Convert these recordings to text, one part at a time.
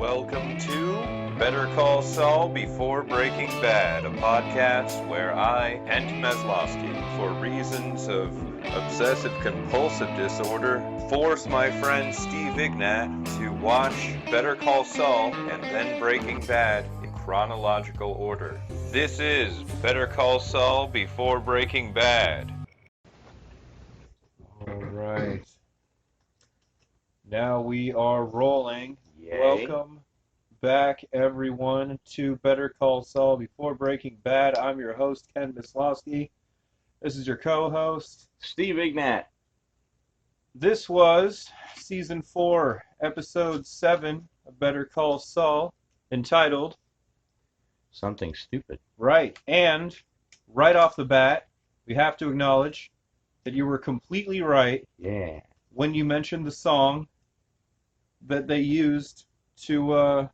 Welcome to Better Call Saul Before Breaking Bad, a podcast where I, Kent Meslowski, for reasons of obsessive-compulsive disorder, force my friend Steve Ignat to watch Better Call Saul and then Breaking Bad in chronological order. This is Better Call Saul Before Breaking Bad. All right. Now we are rolling. Yay. Welcome back, everyone, to Better Call Saul Before Breaking Bad. I'm your host, Ken Mislowski. This is your co-host, Steve Ignat. This was Season 4, Episode 7 of Better Call Saul, entitled Something Stupid. Right. And right off the bat, we have to acknowledge that you were completely right Yeah. when you mentioned the song that they used to,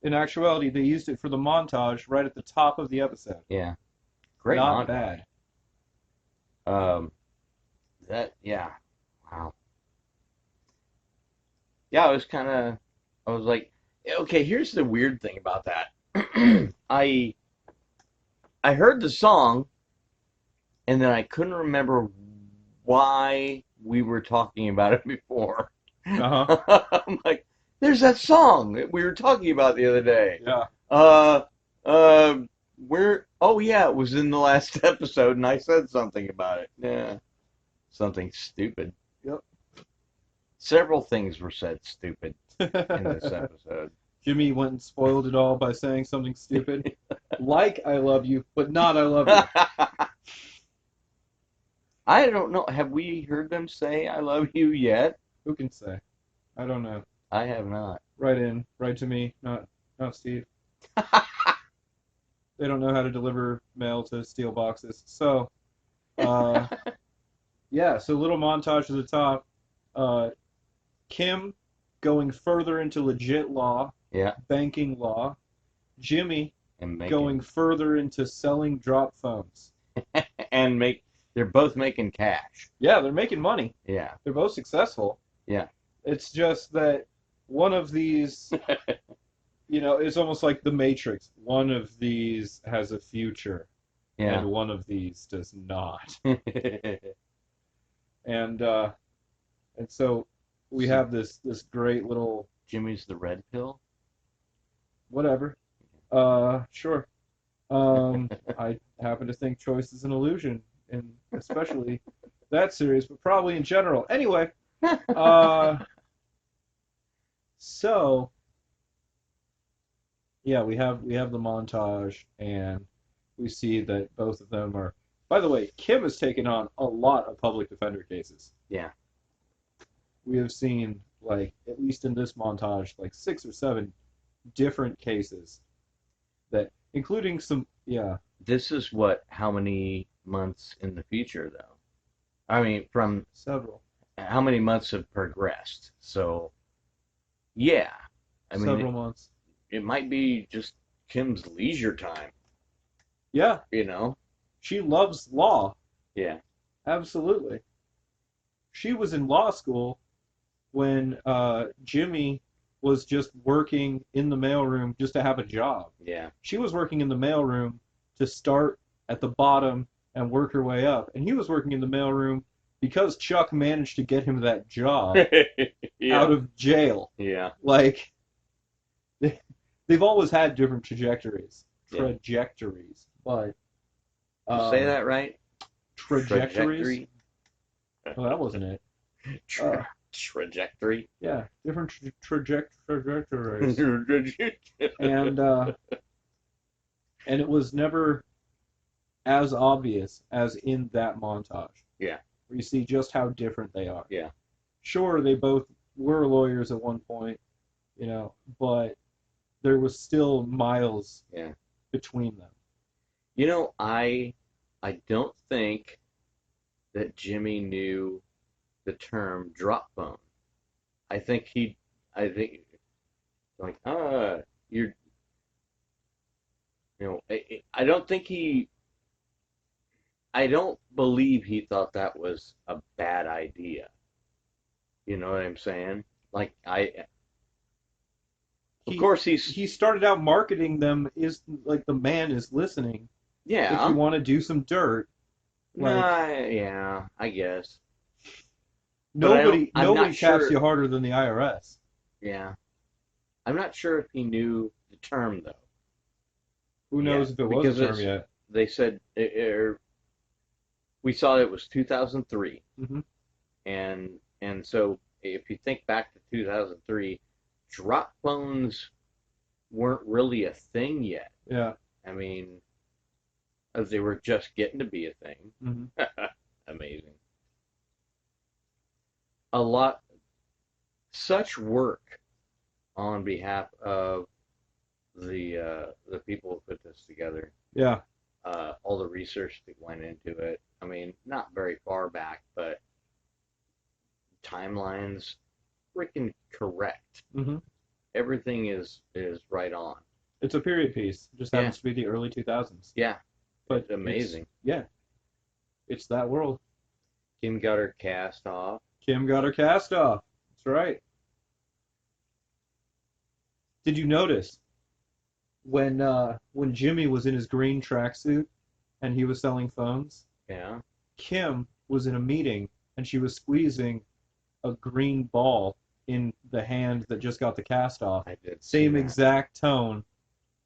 in actuality, they used it for the montage right at the top of the episode. Yeah. Great Not montage. bad. Yeah. Wow. Yeah, I was like, okay, here's the weird thing about that. I heard the song, and then I couldn't remember why we were talking about it before. Uh-huh. I'm like, there's that song that we were talking about the other day. Yeah. Oh yeah, it was in the last episode, and I said something about it. Yeah. Something stupid. Yep. Several things were said stupid in this episode. Jimmy went and spoiled it all by saying something stupid. Like I love you, but not I love you. I don't know. Have we heard them say I love you yet? Who can say? I don't know. I have not. Write to me, not Steve. They don't know how to deliver mail to steel boxes. So, yeah, so little montage at the top. Kim going further into legit law, Yeah. banking law. Jimmy And going further into selling drop phones. they're both making cash. Yeah, they're making money. Yeah. They're both successful. Yeah. It's just that one of these, it's almost like the Matrix. One of these has a future, Yeah. and one of these does not. And so we have this great little Jimmy's the red pill. whatever. Sure. I happen to think choice is an illusion, and especially that series, but probably in general. Anyway, so yeah, we have the montage, and we see that both of them are. By the way, Kim has taken on a lot of public defender cases. Yeah. We have seen, like, at least in this montage, like 6 or 7 different cases that, including some, yeah. This is how many months in the future, though? I mean, from Several. how many months have progressed? So, yeah. I mean, Several months. it might be just Kim's leisure time, Yeah, you know? she loves law. Yeah. Absolutely. She was in law school when Jimmy was just working in the mailroom just to have a job. Yeah. She was working in the mailroom to start at the bottom and work her way up. And he was working in the mailroom because Chuck managed to get him that job Yeah. out of jail. Yeah. Like, they've always had different trajectories. Yeah. Trajectories. But... Did you say that right? Trajectories? Trajectory? Well, that wasn't it. Trajectory? Yeah, different trajectories. And it was never as obvious as in that montage. Yeah. Where you see just how different they are. Yeah. Sure, they both were lawyers at one point, but there was still miles between them. I don't think that Jimmy knew the term drop phone. I think you're, I don't believe he thought that was a bad idea. You know what I'm saying? Like, Of course, he started out marketing them is like the man is listening. yeah. If you want to do some dirt, Yeah, I guess. nobody I'm not taps sure. you harder than the IRS. Yeah, I'm not sure if he knew the term though. Who knows if it was Because a term yet? they said we saw it was 2003, Mm-hmm. and so if you think back to 2003, drop phones weren't really a thing yet. Yeah. I mean, as they were just getting to be a thing. Mm-hmm. Amazing. A lot, such work on behalf of the people who put this together. Yeah. All the research that went into it. I mean, not very far back, but timelines freaking correct. Mm-hmm. Everything is right on. It's a period piece. It just happens to be the early 2000s. Yeah, But it's amazing. It's that world. Kim got her cast off. Kim got her cast off. That's right. Did you notice when Jimmy was in his green tracksuit and he was selling phones? Yeah. Kim was in a meeting and she was squeezing a green ball in the hand that just got the cast off. I did. Same exact tone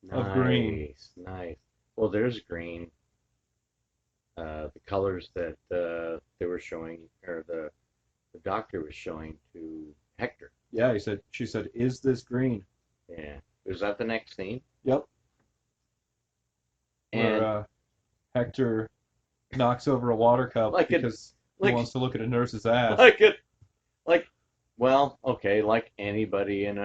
nice, of green. Nice. Well, there's green. The colors that they were showing, or the doctor was showing to Hector. Yeah, she said, "Is this green?" Yeah. Was that the next scene? Yep. And where Hector knocks over a water cup because he wants to look at a nurse's ass. Well, okay, like anybody in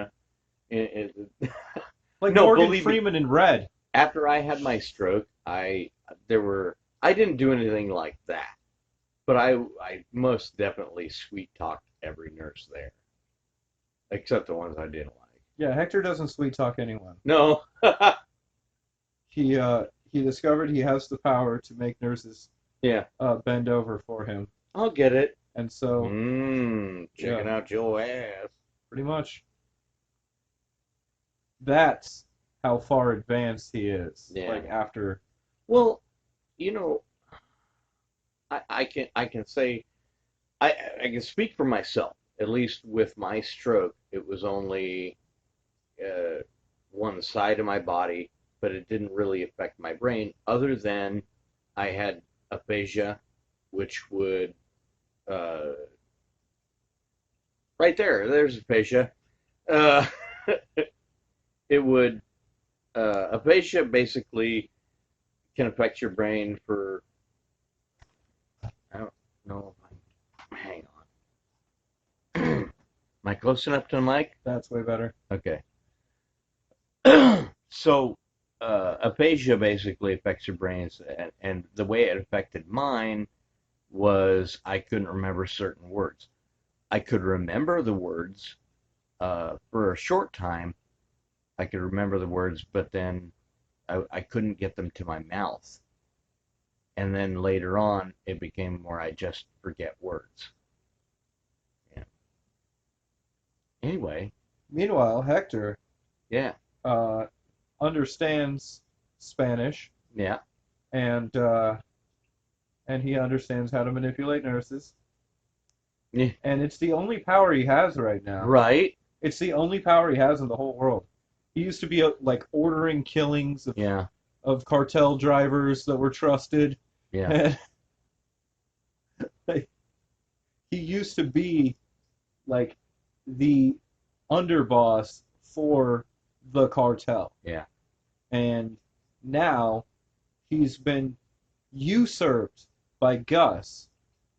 like no, Morgan Freeman in Red. After I had my stroke, I didn't do anything like that, but I most definitely sweet talked every nurse there, except the ones I didn't like. Yeah, Hector doesn't sweet talk anyone. No. He discovered he has the power to make nurses bend over for him. I'll get it. And so checking out your ass. Pretty much. That's how far advanced he is. Yeah. Like after. Well, I can say I can speak for myself. At least with my stroke, it was only one side of my body, but it didn't really affect my brain. Other than I had aphasia, which would right there's aphasia. It would aphasia basically can affect your brain for I don't know if hang on. Am I close enough to the mic? That's way better. Okay. So aphasia basically affects your brains, and the way it affected mine was I couldn't remember certain words. I could remember the words for a short time. I could remember the words, but then I couldn't get them to my mouth. And then later on, it became where I just forget words. Yeah. Anyway. Meanwhile, Hector. Yeah. Understands Spanish. Yeah. And he understands how to manipulate nurses. Yeah. And it's the only power he has right now. Right. It's the only power he has in the whole world. He used to be like ordering killings of cartel drivers that were trusted. Yeah. And he used to be like the underboss for the cartel. Yeah. And now he's been usurped by Gus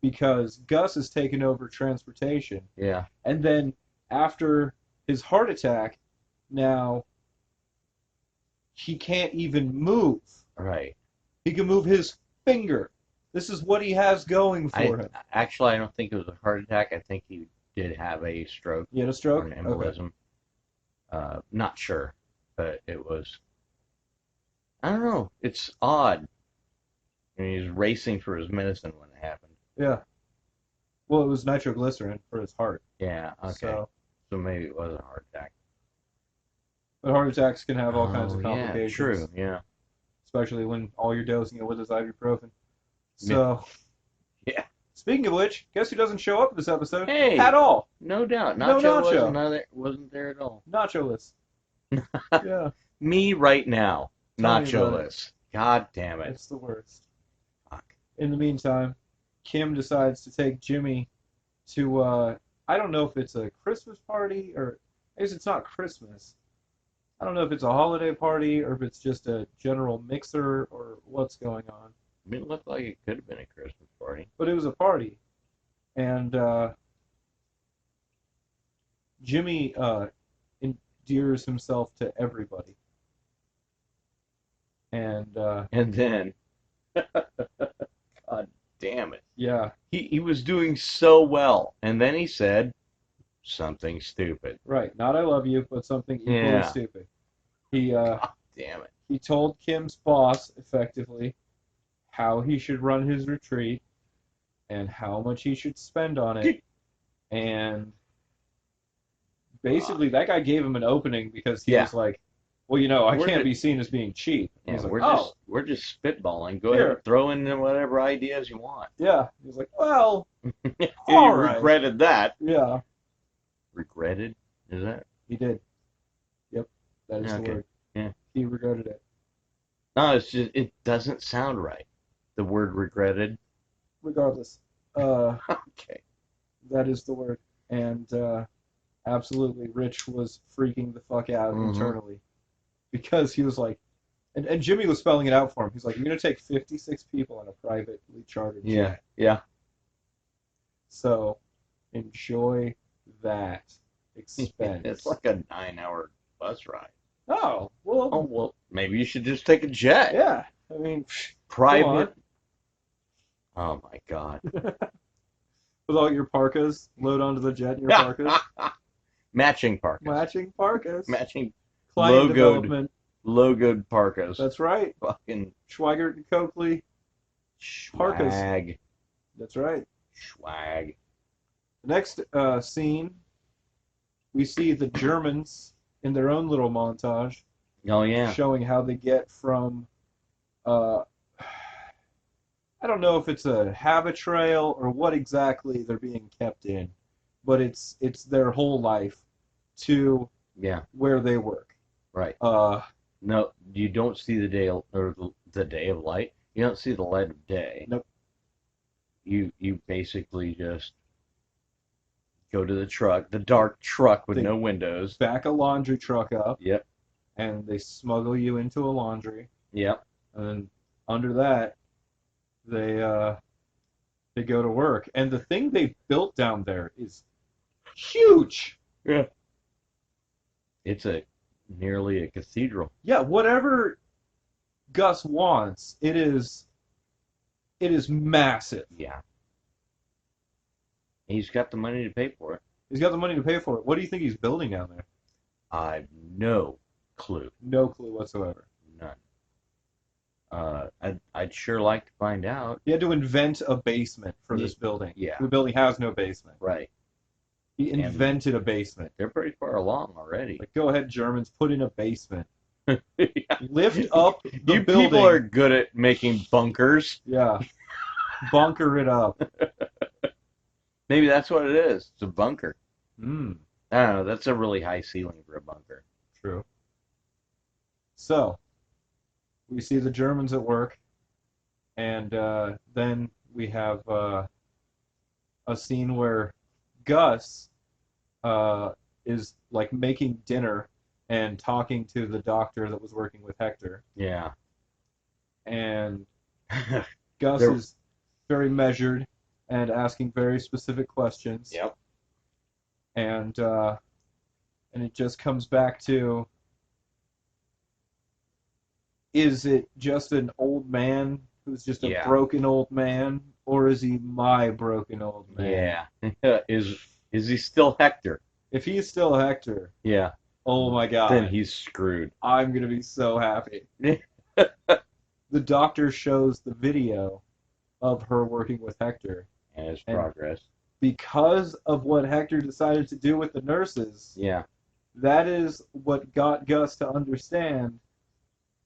because Gus has taken over transportation. Yeah. And then after his heart attack, now he can't even move. Right. He can move his finger. This is what he has going for him. Actually, I don't think it was a heart attack. I think he did have a stroke. You had a stroke? Or an embolism. Okay. Not sure, but it was. I don't know. It's odd. I mean, he was racing for his medicine when it happened. Yeah. Well, it was nitroglycerin for his heart. Yeah. Okay. So maybe it was a heart attack. But heart attacks can have all kinds of Oh, yeah, complications. true, yeah. Especially when all you're dosing it with is ibuprofen. So, Yeah. speaking of which, guess who doesn't show up in this episode? Hey. At all. No doubt. No Nacho wasn't there at all. Nacho-less. Yeah. Me right now. Tell me about it. Nacho-less. God damn it. It's the worst. Fuck. In the meantime, Kim decides to take Jimmy to, I don't know if it's a Christmas party or, I guess it's not Christmas. I don't know if it's a holiday party or if it's just a general mixer or what's going on. I mean, it looked like it could have been a Christmas party. But it was a party. And Jimmy endears himself to everybody. And then, God damn it. yeah, He was doing so well. And then he said something stupid. right. Not I love you, but something equally Yeah. stupid. He God damn it. he told Kim's boss effectively how he should run his retreat and how much he should spend on it. And basically that guy gave him an opening because he Yeah. was like, well, you know, I We're can't ju- be seen as being cheap. Yeah, He's like, we're just spitballing. Go Here. ahead and throw in whatever ideas you want. yeah. He's like, well, You all right. regretted that. Yeah. Regretted? Is that? He did. Yep, that is Okay. the word. Yeah. He regretted it. No, it's just, it doesn't sound right. The word regretted. Regardless, Okay. that is the word. And absolutely, Rich was freaking the fuck out Mhm. internally because he was like, and Jimmy was spelling it out for him. He's like, you're gonna take 56 people on a privately chartered jet. Yeah, yeah. So enjoy that expense. It's like a 9-hour bus ride. Oh well. Oh, well, maybe you should just take a jet. Yeah. I mean, Private. Oh, my God. with all your parkas, load onto the jet in your parkas. Matching parkas. Matching parkas. Matching Client logoed- development. logoed parkas. That's right. Fucking Schweigert and Coakley. Parkas. swag. That's right. Swag. The next scene, we see the Germans in their own little montage Oh, yeah. showing how they get from, I don't know if it's a habit trail or what exactly they're being kept in, but it's their whole life to Yeah, where they work. right. Uh, No, you don't see the day or the day of light. You don't see the light of day. Nope. You basically just go to the truck, the dark truck with They- no windows. back a laundry truck up, Yep. and they smuggle you into a laundry. Yep. And then under that, they go to work. And the thing they built down there is huge. Yeah. It's nearly a cathedral. Yeah, whatever Gus wants, it is massive. Yeah. He's got the money to pay for it. He's got the money to pay for it. What do you think he's building down there? I've no clue. No clue whatsoever. None. I'd sure like to find out. He had to invent a basement for this building. Yeah. The building has no basement. Right. He invented a basement. They're pretty far along already. Like, go ahead, Germans, put in a basement. Yeah. Lift up the You building. people are good at making bunkers. Yeah. Bunker it up. Maybe that's what it is. It's a bunker. Mm, I don't know. That's a really high ceiling for a bunker. true. So, we see the Germans at work, and then we have a scene where Gus is like making dinner and talking to the doctor that was working with Hector, Yeah. and Gus There- is very measured and asking very specific questions. Yep. And it just comes back to, is it just an old man who's just a Yeah. broken old man, or is he my broken old man? Yeah. Is he still Hector? If he's still Hector, Yeah. oh my God, Then he's screwed. I'm gonna be so happy. The doctor shows the video of her working with Hector. And his And- progress. Because of what Hector decided to do with the nurses, Yeah. that is what got Gus to understand,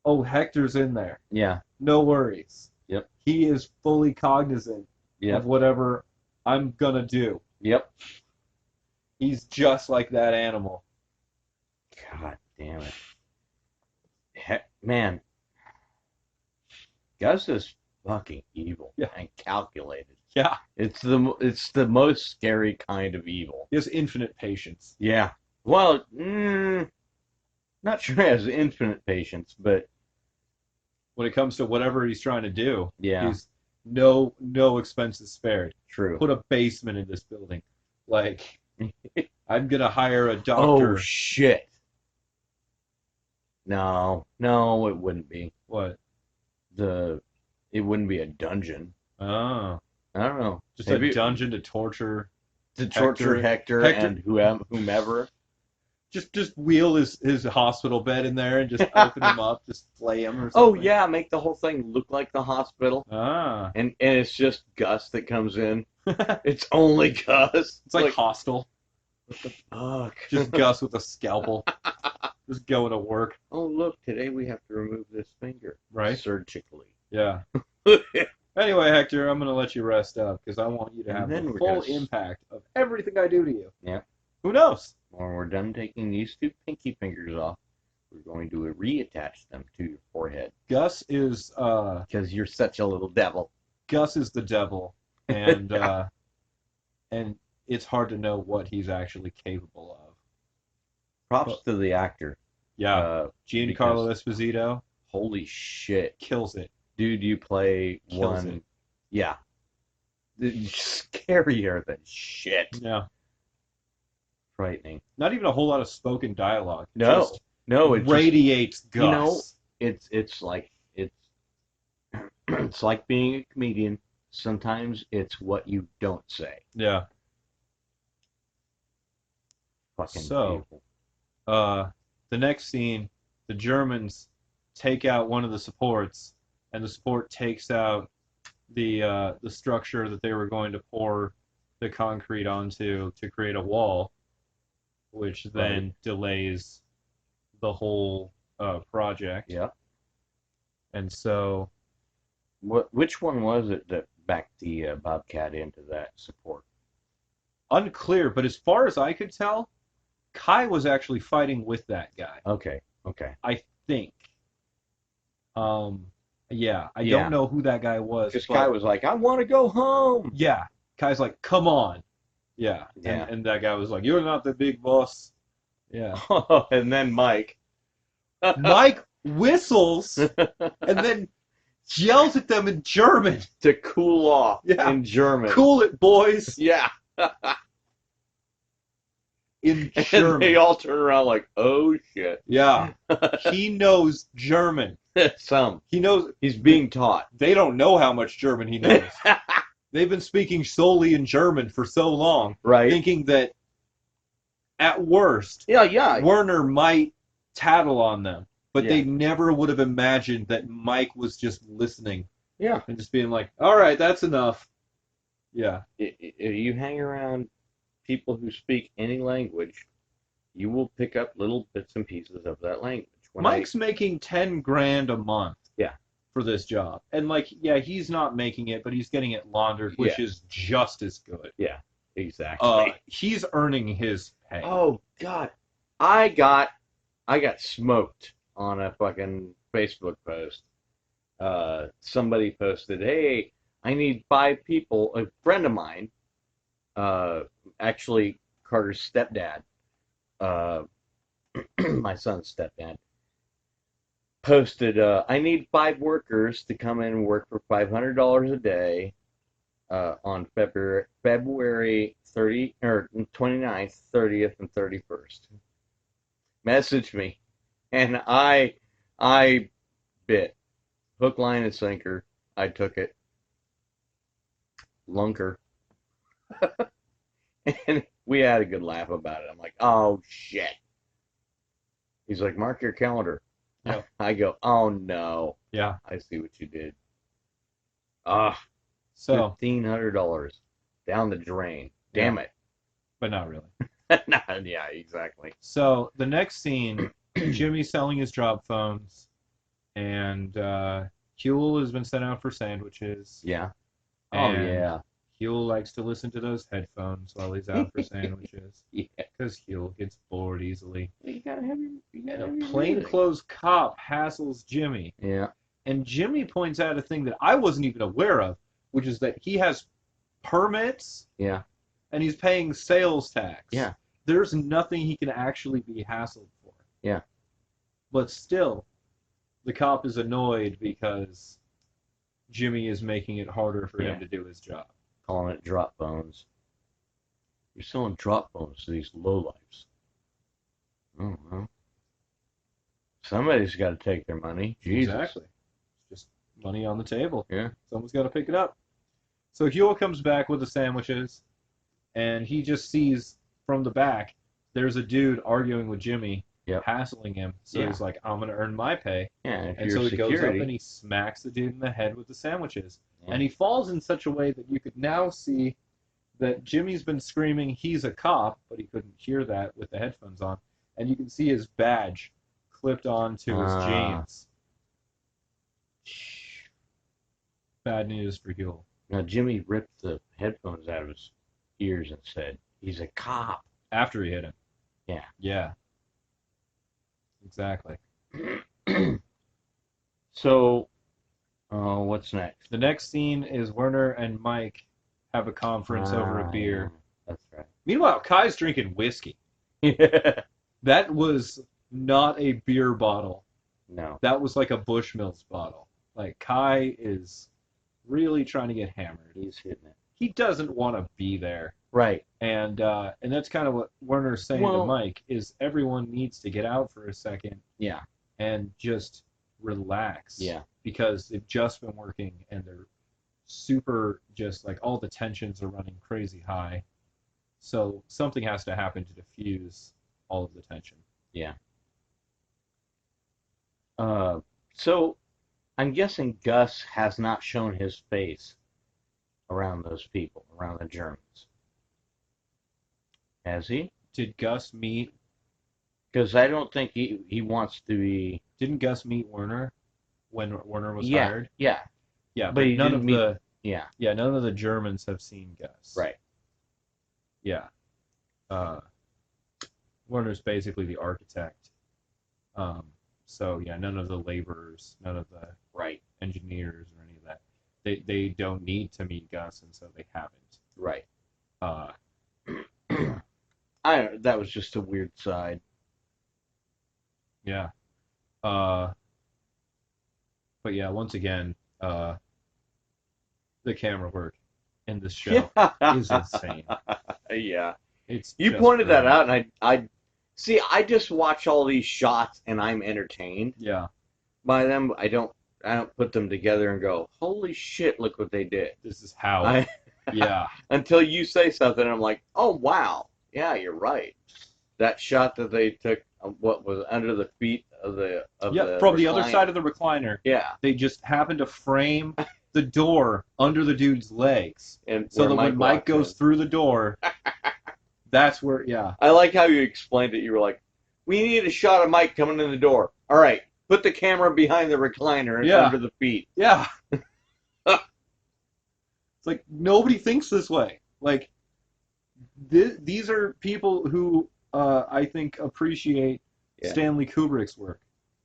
oh, Hector's in there. Yeah. No worries. Yep. He is fully cognizant Yep. of whatever I'm going to do. Yep. He's just like that animal. God damn it. Man, Gus is fucking evil and calculated. Yeah. It's the most scary kind of evil. He has infinite patience. Yeah. Well, not sure he has infinite patience, but when it comes to whatever he's trying to do, yeah, he's no expenses spared. True. Put a basement in this building. Like, I'm gonna hire a doctor. Oh shit. No, it wouldn't be. What? It wouldn't be a dungeon. Oh. I don't know. Just a dungeon to torture. To torture Hector and whomever. Just wheel his hospital bed in there and just open him up, just flay him or something. Oh yeah, make the whole thing look like the hospital. Ah. And it's just Gus that comes in. It's only Gus. It's like Hostel. What the fuck? Just Gus with a scalpel. Just going to work. Oh look, today we have to remove this finger. Right. Surgically. Yeah. Anyway, Hector, I'm going to let you rest up because I want you to have the full impact of everything I do to you. Yeah. Who knows? When we're done taking these two pinky fingers off, we're going to reattach them to your forehead. Gus is... because you're such a little devil. Gus is the devil, and and it's hard to know what he's actually capable of. Props to the actor. Yeah. Giancarlo Esposito. Holy shit. Kills it. Dude, you play Kills it. Yeah. Scarier than shit. Yeah. Frightening. Not even a whole lot of spoken dialogue. No. It radiates just, Gus. You know, it's like it's like being a comedian. Sometimes it's what you don't say. Yeah. Fucking so, people. The next scene, the Germans take out one of the supports, and the support takes out the structure that they were going to pour the concrete onto to create a wall, which then delays the whole project. Yeah. And so, which one was it that backed the Bobcat into that support? Unclear, but as far as I could tell, Kai was actually fighting with that guy. Okay. I think. Yeah, I don't know who that guy was. Because Kai was like, I want to go home. Yeah, Kai's like, come on. Yeah. And that guy was like, you're not the big boss. Yeah. And then Mike whistles and then yells at them in German. To cool off in German. Cool it, boys. Yeah. In German. And they all turn around like, oh shit. Yeah. He knows German. Some. He knows. He's being taught. They don't know how much German he knows. They've been speaking solely in German for so long. Right. Thinking that at worst, Werner might tattle on them. But they never would have imagined that Mike was just listening. Yeah. And just being like, all right, that's enough. Yeah. You hang around people who speak any language, you will pick up little bits and pieces of that language. Mike's making $10,000 a month. Yeah. For this job. And he's not making it, but he's getting it laundered, which is just as good. Yeah, exactly. He's earning his pay. Oh God. I got smoked on a fucking Facebook post. Somebody posted, hey, I need 5 people. A friend of mine, actually Carter's stepdad, my son's stepdad, posted, I need 5 workers to come in and work for $500 a day on February 30 or 29th, 30th, and 31st. Message me, and I bit hook, line, and sinker. I took it. Lunker. And we had a good laugh about it. I'm like, oh shit. He's like, mark your calendar. Yeah. I go, oh no. Yeah. I see what you did. So $1,500 down the drain. Damn it. But not really. Yeah, exactly. So the next scene, Jimmy's selling his job phones, and Huel has been sent out for sandwiches. Yeah. Oh, And yeah. Huel likes to listen to those headphones while he's out for sandwiches. Yeah. Because Huel gets bored easily. You gotta have your, And a plainclothes cop hassles Jimmy. Yeah. And Jimmy points out a thing that I wasn't even aware of, which is that he has permits Yeah. and he's paying sales tax. Yeah. There's nothing he can actually be hassled for. Yeah. But still, the cop is annoyed because Jimmy is making it harder for him to do his job. Calling it drop bones. You're selling drop bones to these lowlifes. Oh, well. Somebody's got to take their money. Jesus. Exactly. It's just money on the table. Yeah. Someone's got to pick it up. So Huel comes back with the sandwiches, and he just sees from the back there's a dude arguing with Jimmy, hassling him. So he's like, I'm going to earn my pay. Yeah, and so he goes up and he smacks the dude in the head with the sandwiches. Yeah. And he falls in such a way that you could now see that Jimmy's been screaming he's a cop, but he couldn't hear that with the headphones on. And you can see his badge clipped onto his jeans. Bad news for Huel. Now, Jimmy ripped the headphones out of his ears and said, he's a cop. After he hit him. Yeah. Yeah. Exactly. So, what's next? The next scene is Werner and Mike have a conference over a beer. Yeah, that's right. Meanwhile, Kai's drinking whiskey. Yeah. That was not a beer bottle. No. That was like a Bushmills bottle. Like, Kai is really trying to get hammered. He's hitting it. He doesn't want to be there. Right. And that's kind of what Werner's saying to Mike, is everyone needs to get out for a second. Yeah. And just relax. Yeah. Because they've just been working and they're super, just like all the tensions are running crazy high. So something has to happen to diffuse all of the tension. Yeah. So I'm guessing Gus has not shown his face around those people, around the Germans. Has he? Did Gus meet? Because I don't think he wants to be. Didn't Gus meet Werner when Werner was Yeah, hired? yeah, Yeah, but but he none didn't of meet. the Yeah, none of the Germans have seen Gus. right. Yeah. Werner's basically the architect. So yeah, none of the laborers, none of the Right. engineers or any of that. They don't need to meet Gus, and so they haven't. Right. That was just a weird side. Yeah. But yeah, once again, the camera work in this show is insane. Yeah. It's You just pointed that brilliant. out, and I see. I just watch all these shots, and I'm entertained Yeah, by them. I don't put them together and go, "Holy shit! Look what they did." this is how. Yeah, Until you say something, I'm like, "Oh wow, yeah, you're right." That shot that they took, what was under the feet of the from the other recliner. side of the recliner. Yeah, They just happened to frame the door under the dude's legs, and so where that when Mike walked goes in. through the door, that's where. Yeah, I like how you explained it. You were like, "We need a shot of Mike coming in the door." All right, put the camera behind the recliner and Yeah. under the feet. yeah. It's like nobody thinks this way. Like these are people who I think appreciate Yeah. Stanley Kubrick's work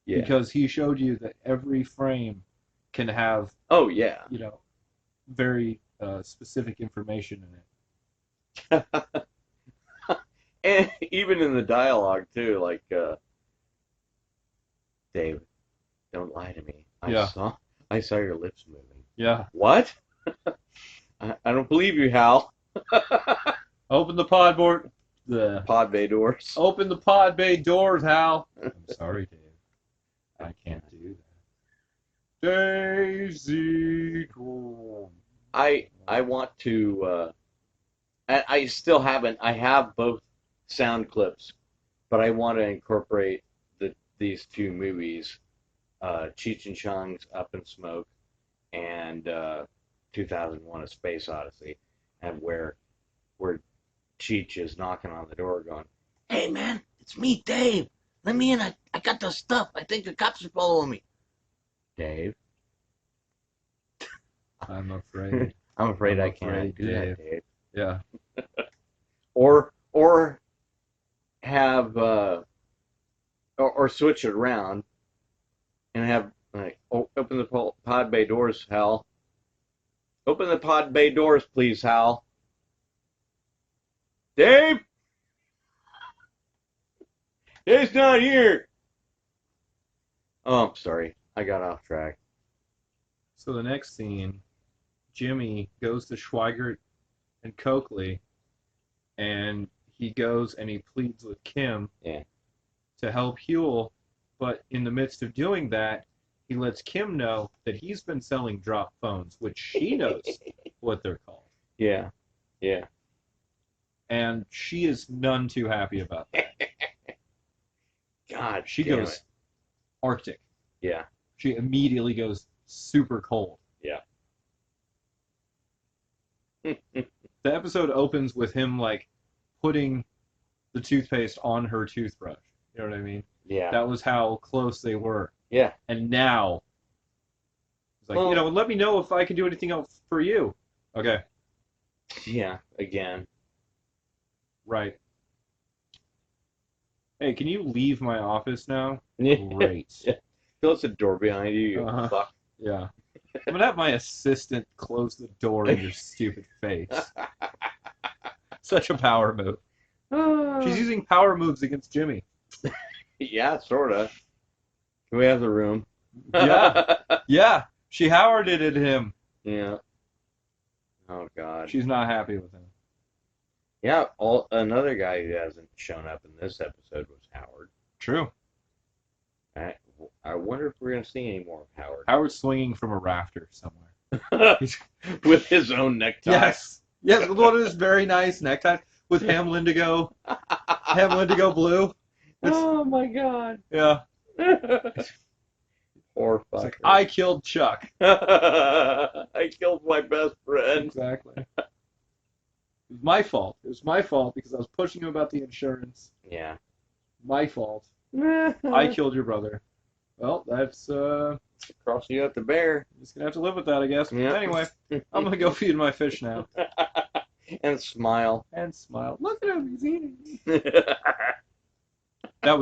Yeah. because he showed you that every frame can have Oh yeah. very specific information in it. And even in the dialogue too, like, David, don't lie to me. Yeah. I saw your lips moving. Yeah. What? I don't believe you, Hal. Open the pod board. Pod bay doors. Open the pod bay doors, Hal. I'm sorry, Dave. I can't do that. Daisy. I want to. I still haven't. I have both sound clips, but I want to incorporate these two movies, Cheech and Chong's Up in Smoke, and 2001: A Space Odyssey, and where Cheech is knocking on the door going, "Hey, man, it's me, Dave. Let me in. I got the stuff. I think the cops are following me." Dave? I'm afraid. I'm afraid I'm I can't afraid, do that, Dave. Yeah. Or have, or switch it around and have, like, open the pod bay doors, Hal. Open the pod bay doors, please, Hal. Dave? Dave's not here. Oh, I'm sorry. I got off track. So the next scene, Jimmy goes to Schweigert and Coakley, and he goes and he pleads with Kim to help Huel, but in the midst of doing that, he lets Kim know that he's been selling drop phones, which she knows what they're called. Yeah. Yeah. And she is none too happy about that. God, She damn goes it. Arctic. Yeah. She immediately goes super cold. Yeah. The episode opens with him, like, putting the toothpaste on her toothbrush. You know what I mean? Yeah. That was how close they were. Yeah. And now, it's like, Well, let me know if I can do anything else for you. Okay. Yeah. Again. Right. Hey, can you leave my office now? Yeah. Great. Close the door behind you, you Uh-huh. fuck. Yeah. I'm gonna have my assistant close the door in your stupid face. Such a power move. She's using power moves against Jimmy. Yeah, sorta. Can we have the room? Yeah. Yeah. She Howarded at him. Yeah. Oh God. She's not happy with him. Yeah. Another guy who hasn't shown up in this episode was Howard. True. I wonder if we're gonna see any more of Howard. Howard's swinging from a rafter somewhere. With his own necktie. Yes. Yes, with one of his very nice neckties with Ham Lindigo blue. Oh my God. Yeah. Poor It's fucker. like, I killed Chuck. I killed my best friend. Exactly. It was my fault. It was my fault because I was pushing him about the insurance. Yeah. My fault. I killed your brother. Well, that's Cross you out the bear. just gonna have to live with that, I guess. Yeah. Anyway, I'm gonna go feed my fish now. And smile. And smile. Look at him, he's eating. That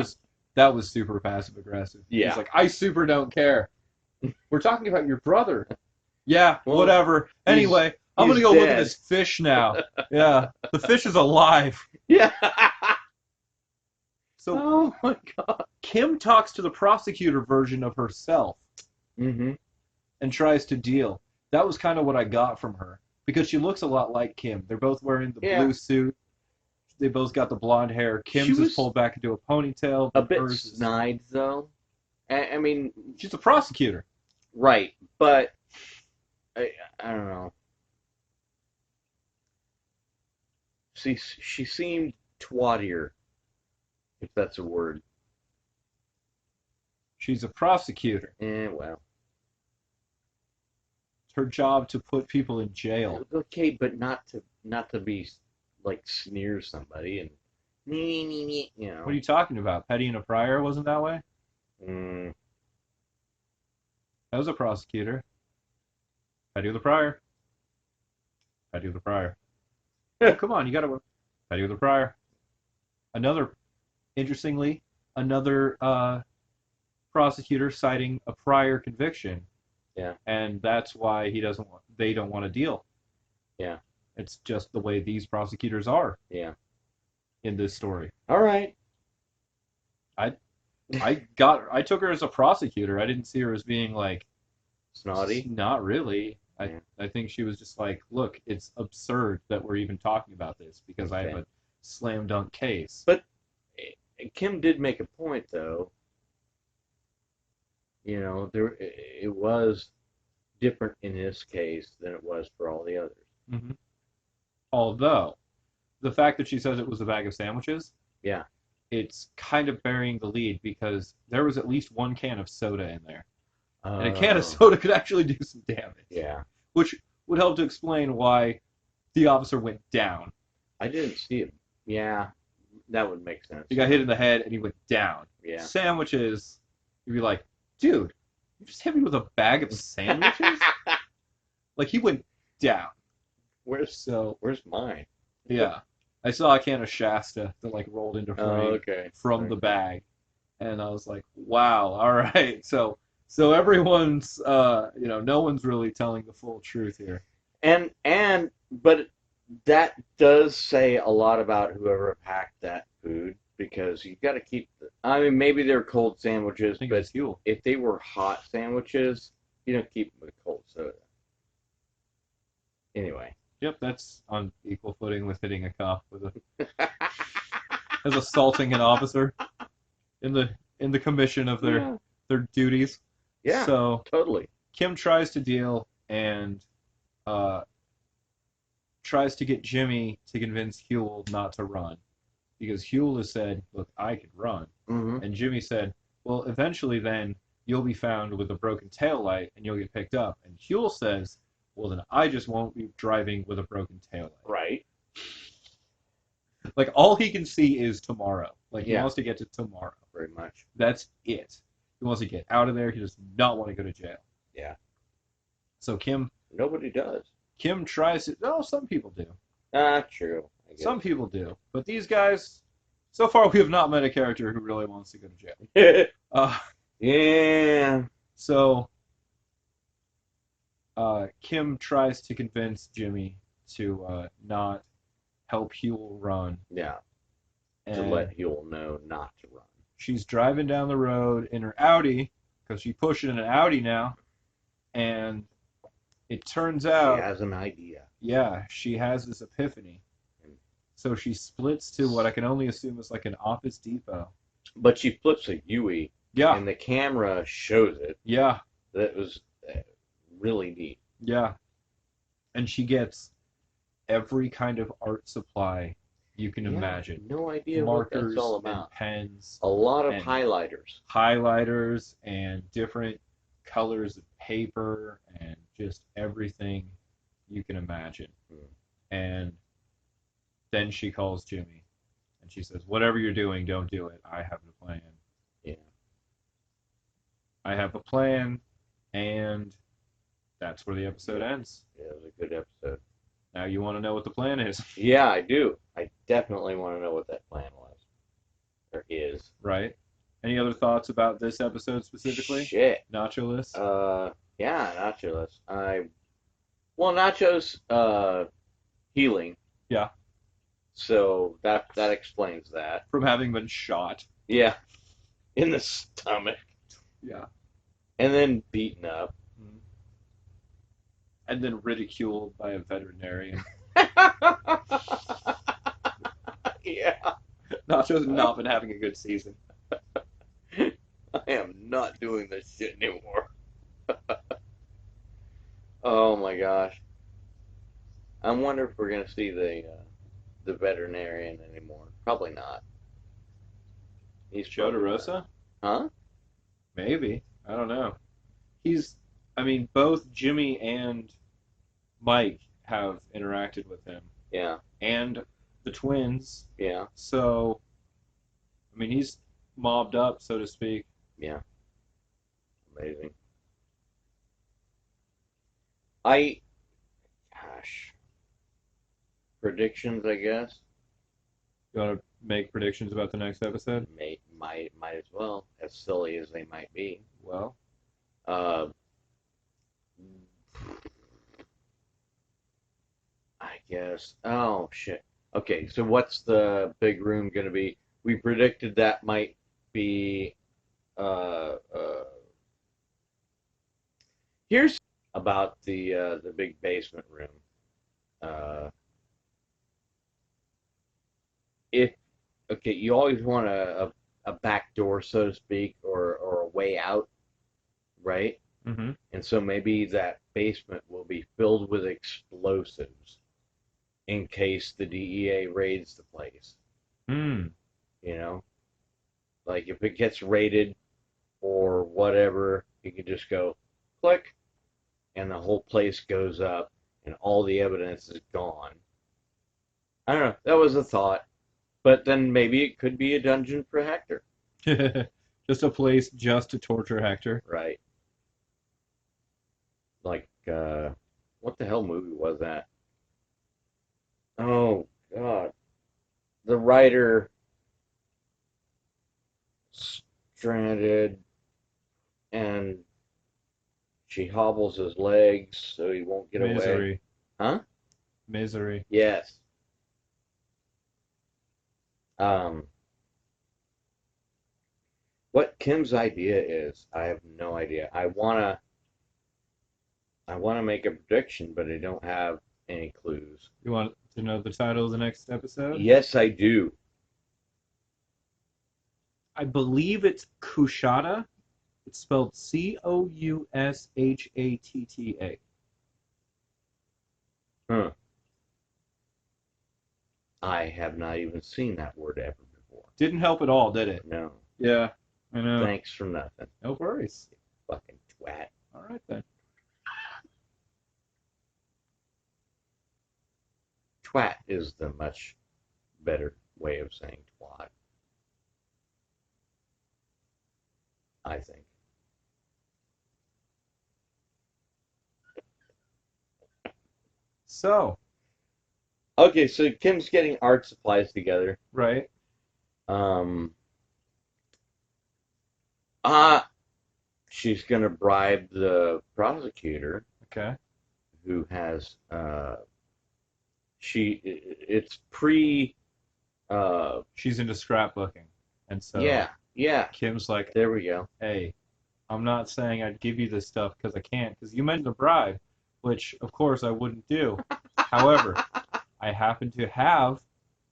was super passive aggressive. Yeah. He's like, I super don't care. We're talking about your brother. Yeah, Well, whatever. Anyway, I'm gonna he's go look at dead. this fish now. Yeah, the fish is alive. Yeah. So Oh my God. Kim talks to the prosecutor version of herself Mm-hmm. and tries to deal. That was kind of what I got from her because she looks a lot like Kim. They're both wearing the blue suit. They both got the blonde hair. Kim's is pulled back into a ponytail. A bit hers is- snide though. I mean, She's a prosecutor. right, but I don't know. She seemed twattier, if that's a word. She's a prosecutor. Well. It's her job to put people in jail. Okay, but not to be like sneer somebody and you know. What are you talking about? Petty and a Pryor wasn't that way? Mm, That was a prosecutor. Petty with a Pryor. Petty with a Pryor. Oh, come on, you gotta... Petty with a Pryor. Interestingly, another prosecutor citing a prior conviction. Yeah. And that's why they don't want to deal. Yeah. It's just the way these prosecutors are. Yeah. In this story. All right. I took her as a prosecutor. I didn't see her as being like Snotty. Not really. Yeah. I think she was just like, look, it's absurd that we're even talking about this because I have Okay. a slam dunk case. But Kim did make a point though. You know, it was different in this case than it was for all the others. Mm-hmm. Although, the fact that she says it was a bag of sandwiches, Yeah. it's kind of burying the lead because there was at least one can of soda in there. And a can of soda could actually do some damage. Yeah. Which would help to explain why the officer went down. I didn't see it. Yeah, that would make sense. He got hit in the head and he went down. Yeah. Sandwiches, you'd be like, dude, you just hit me with a bag of sandwiches? Like, he went down. Where's mine? Yeah. I saw a can of Shasta that, like, rolled into frame Okay. from the bag. And I was like, wow, all right. So everyone's, no one's really telling the full truth here. But that does say a lot about whoever packed that food, because you got to keep. I mean, maybe they're cold sandwiches, but Huel. if they were hot sandwiches, you don't keep them with cold soda. Anyway. Yep, that's on equal footing with hitting a cop with as assaulting an officer in the commission of their duties. Yeah. So totally. Kim tries to deal and tries to get Jimmy to convince Huel not to run, because Huel has said, "Look, I can run," and Jimmy said, "Well, eventually, then you'll be found with a broken taillight and you'll get picked up." And Huel says, "Well, then I just won't be driving with a broken taillight." Right. Like, all he can see is tomorrow. Like, he wants to get to tomorrow. Very much. That's it. He wants to get out of there. He does not want to go to jail. Yeah. So Kim... Nobody does. Kim tries to... No, some people do. True. I guess. Some people do. But these guys... So far, we have not met a character who really wants to go to jail. Yeah. So... Kim tries to convince Jimmy to not help Huel run. Yeah. And to let Huel know not to run. She's driving down the road in her Audi, because she's pushing an Audi now, and it turns out... She has an idea. Yeah, she has this epiphany. So she splits to what I can only assume is like an Office Depot. But she flips a Yui. Yeah. And the camera shows it. Yeah. That was really neat. Yeah. And she gets every kind of art supply you can imagine. No idea Markers, what that's all about. And pens. A lot of highlighters. Highlighters and different colors of paper and just everything you can imagine. And then she calls Jimmy and she says, "Whatever you're doing, don't do it. I have a plan." Yeah. I have a plan, and that's where the episode ends. Yeah, it was a good episode. Now you want to know what the plan is. Yeah, I do. I definitely want to know what that plan was. Or is. Right. Any other thoughts about this episode specifically? Shit. Nacho list? Yeah, Nacho list. Well, Nacho's healing. Yeah. So that explains that. From having been shot. Yeah. In the stomach. Yeah. And then beaten up. And then ridiculed by a veterinarian. Yeah. Nacho's not been having a good season. I am not doing this shit anymore. Oh my gosh. I wonder if we're gonna see the veterinarian anymore. Probably not. He's Joe DeRosa? Huh? Maybe. I don't know. Both Jimmy and Mike have interacted with him. Yeah. And the twins. Yeah. So, he's mobbed up, so to speak. Yeah. Amazing. Predictions, I guess. You want to make predictions about the next episode? Might as well, as silly as they might be. Well, I guess. Oh shit. Okay, so what's the big room gonna be? We predicted that might be. Here's about the big basement room. You always want a back door, so to speak, or a way out, right? Mm-hmm. And so maybe that basement will be filled with explosives in case the DEA raids the place. Hmm. Like if it gets raided or whatever, you can just go click and the whole place goes up and all the evidence is gone. I don't know. That was a thought. But then maybe it could be a dungeon for Hector. Just a place just to torture Hector. Right. Like, what the hell movie was that? Oh, God. The writer stranded and she hobbles his legs so he won't get away. Misery. Huh? Misery. Yes. What Kim's idea is, I have no idea. I wanna make a prediction, but I don't have any clues. You want to know the title of the next episode? Yes, I do. I believe it's Kushata. It's spelled Coushata. Huh. I have not even seen that word ever before. Didn't help at all, did it? No. Yeah, I know. Thanks for nothing. No worries. Fucking twat. All right then. Twat is the much better way of saying twat. I think. So, Okay, so Kim's getting art supplies together. right? She's gonna bribe the prosecutor Okay. who has it's pre She's into scrapbooking. And so yeah, Kim's like, there we go. hey, I'm not saying I'd give you this stuff because I can't, because you mentioned a bribe, which, of course, I wouldn't do. However, I happen to have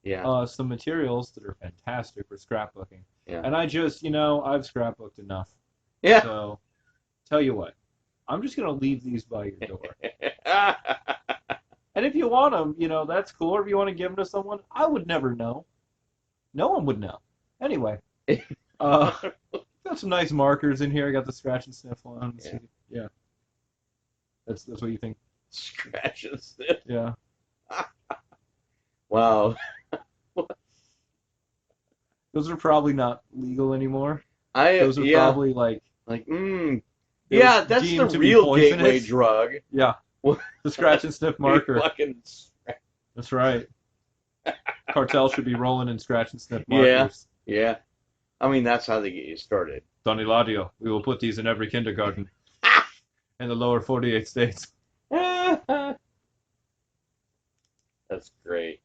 Yeah. some materials that are fantastic for scrapbooking. Yeah. And I just, I've scrapbooked enough. Yeah. So, tell you what, I'm just going to leave these by your door. And if you want them, that's cool. Or if you want to give them to someone, I would never know. No one would know. Anyway, got some nice markers in here. I got the scratch and sniff one. Yeah. Yeah. That's what you think. Scratch and sniff. Yeah. Wow. Those are probably not legal anymore. I Those are probably like yeah, that's the deemed to be real gateway poisonous. drug. Yeah. The scratch and sniff marker. Fucking That's right. Cartel should be rolling in scratch and sniff Yeah. markers. yeah. I mean, that's how they get you started. Don Eladio, we will put these in every kindergarten in the lower 48 states. That's great.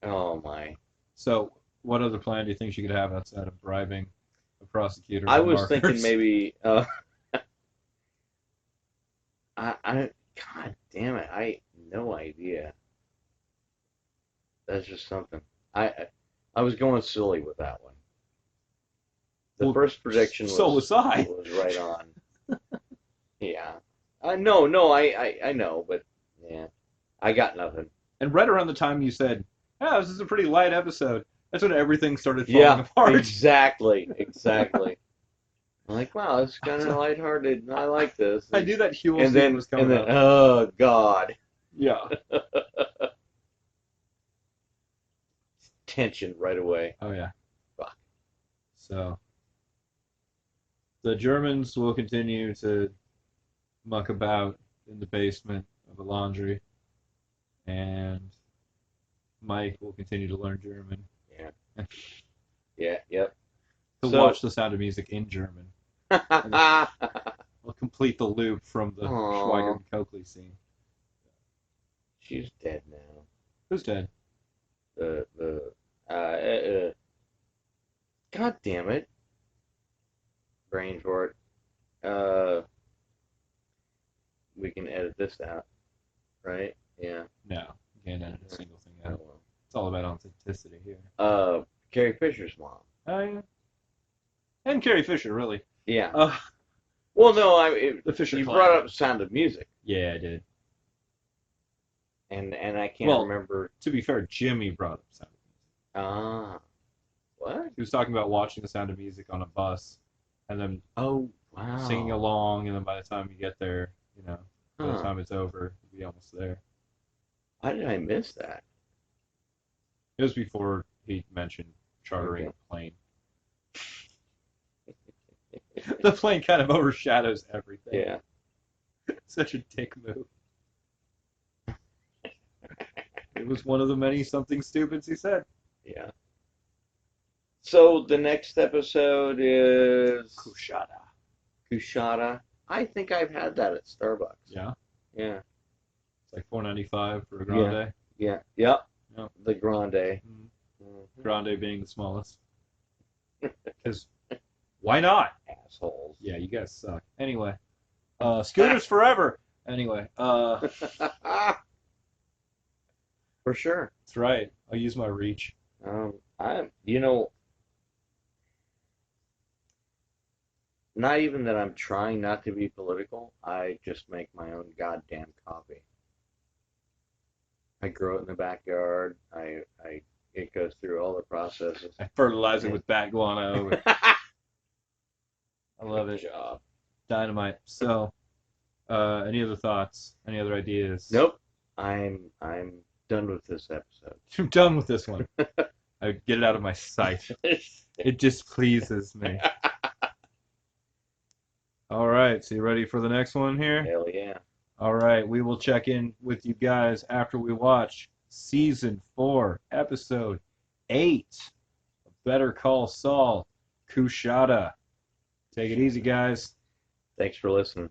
Oh my. So, what other plan do you think she could have outside of bribing a prosecutor? I with was markers? thinking maybe God damn it, I no idea. That's just something. I was going silly with that one. The Well, first prediction was so was I. was right on. Yeah. No, I know, but yeah. I got nothing. And right around the time you said, "Yeah, this is a pretty light episode," that's when everything started falling apart. Exactly. I'm like, wow, it's kind of lighthearted. I like this. I knew that Huel and scene then was coming up. oh god, Yeah. tension right away. Oh yeah. Fuck. So the Germans will continue to muck about in the basement of the laundry, and Mike will continue to learn German. Yep. To So- watch The Sound of Music in German. We'll complete the loop from the Aw. Schweiger and Coakley scene. She's dead now. Who's dead? God damn it. Brain fart. We can edit this out, right? Yeah. No, you can't edit a single thing Oh, out. It's all about authenticity here. well. Carrie Fisher's mom. Oh yeah. And Carrie Fisher, really. Yeah. Well, no, The Fisher you clan. brought up Sound of Music, Yeah, I did. and I can't Well- remember. To be fair, Jimmy brought up Sound of Music. Ah, what? He was talking about watching The Sound of Music on a bus, and then Oh, wow. singing along, and then by the time you get there, by the Huh. time it's over, you'll be almost there. Why did I miss that? It was before he mentioned chartering Okay. a plane. The plane kind of overshadows everything. Yeah. Such a dick move. It was one of the many something stupids he said. Yeah. So the next episode is Kushada. Kushada. I think I've had that at Starbucks. Yeah. Yeah. It's like $4.95 for a grande. Yeah. Yep. Yep. The Grande. Mhm. Mhm. Grande being the smallest. Because why not? Assholes. Yeah, you guys suck. Anyway, scooters forever. Anyway, For sure. that's right. I'll use my reach. Not even that I'm trying not to be political. I just make my own goddamn coffee. I grow it in the backyard. It goes through all the processes. I fertilize it with bat guano. I love Good it. job. Dynamite. So, any other thoughts? Any other ideas? Nope. I'm done with this episode. I'm done with this one. I get it out of my sight. It displeases me. All right, so you ready for the next one here? Hell yeah. All right, we will check in with you guys after we watch Season 4, Episode 8 of Better Call Saul, Kushada. Take it easy, guys. Thanks for listening.